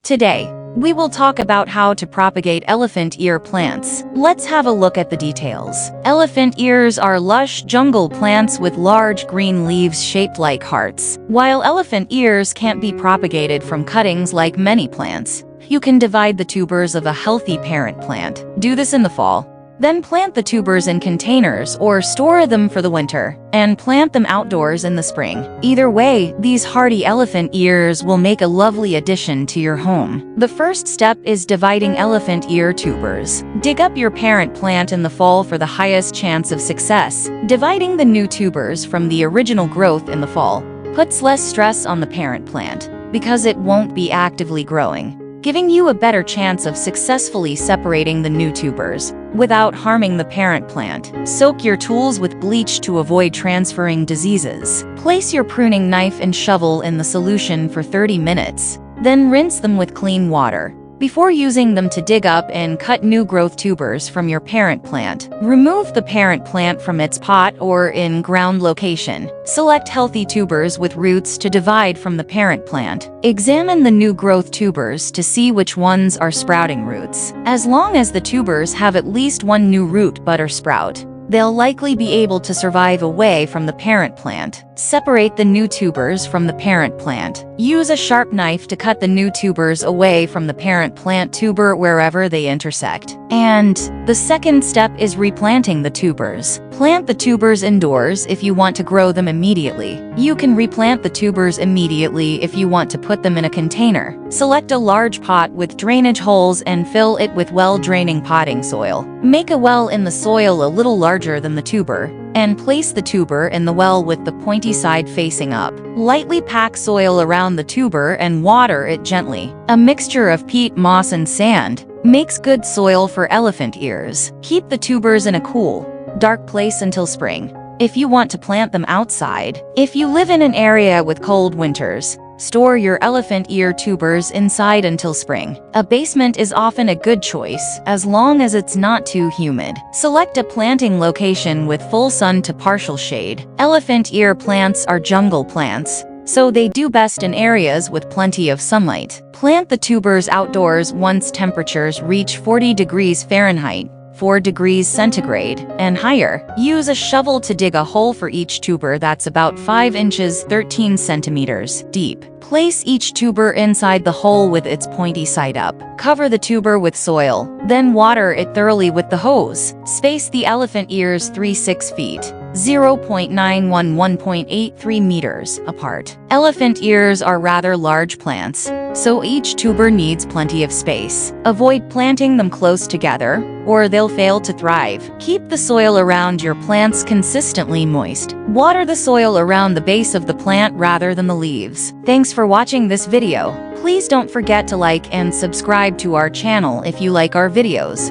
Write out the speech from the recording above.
Today, we will talk about how to propagate elephant ear plants. Let's have a look at the details. Elephant ears are lush jungle plants with large green leaves shaped like hearts. While elephant ears can't be propagated from cuttings like many plants, you can divide the tubers of a healthy parent plant. Do this in the fall. Then plant the tubers in containers or store them for the winter, and plant them outdoors in the spring. Either way, these hardy elephant ears will make a lovely addition to your home. The first step is dividing elephant ear tubers. Dig up your parent plant in the fall for the highest chance of success. Dividing the new tubers from the original growth in the fall puts less stress on the parent plant because it won't be actively growing, giving you a better chance of successfully separating the new tubers without harming the parent plant. Soak your tools with bleach to avoid transferring diseases. Place your pruning knife and shovel in the solution for 30 minutes, then rinse them with clean water before using them to dig up and cut new growth tubers from your parent plant. Remove the parent plant from its pot or in ground location. Select healthy tubers with roots to divide from the parent plant. Examine the new growth tubers to see which ones are sprouting roots. As long as the tubers have at least one new root bud or sprout, they'll likely be able to survive away from the parent plant. Separate the new tubers from the parent plant. Use a sharp knife to cut the new tubers away from the parent plant tuber wherever they intersect. And the second step is replanting the tubers. Plant the tubers indoors if you want to grow them immediately. You can replant the tubers immediately if you want to put them in a container. Select a large pot with drainage holes and fill it with well-draining potting soil. Make a well in the soil a little larger than the tuber, and place the tuber in the well with the pointy side facing up. Lightly pack soil around the tuber and water it gently. A mixture of peat, moss, and sand makes good soil for elephant ears. Keep the tubers in a cool, dark place until spring, if you want to plant them outside. If you live in an area with cold winters, store your elephant ear tubers inside until spring. A basement is often a good choice, as long as it's not too humid. Select a planting location with full sun to partial shade. Elephant ear plants are jungle plants, so they do best in areas with plenty of sunlight. Plant the tubers outdoors once temperatures reach 40 degrees Fahrenheit, 4 degrees centigrade, and higher. Use a shovel to dig a hole for each tuber that's about 5 inches 13 centimeters deep. Place each tuber inside the hole with its pointy side up. Cover the tuber with soil, then water it thoroughly with the hose. Space the elephant ears 3-6 feet. 0.911.83 meters apart. Elephant ears are rather large plants, so each tuber needs plenty of space. Avoid planting them close together, or they'll fail to thrive. Keep the soil around your plants consistently moist. Water the soil around the base of the plant rather than the leaves. Thanks for watching this video. Please don't forget to like and subscribe to our channel if you like our videos.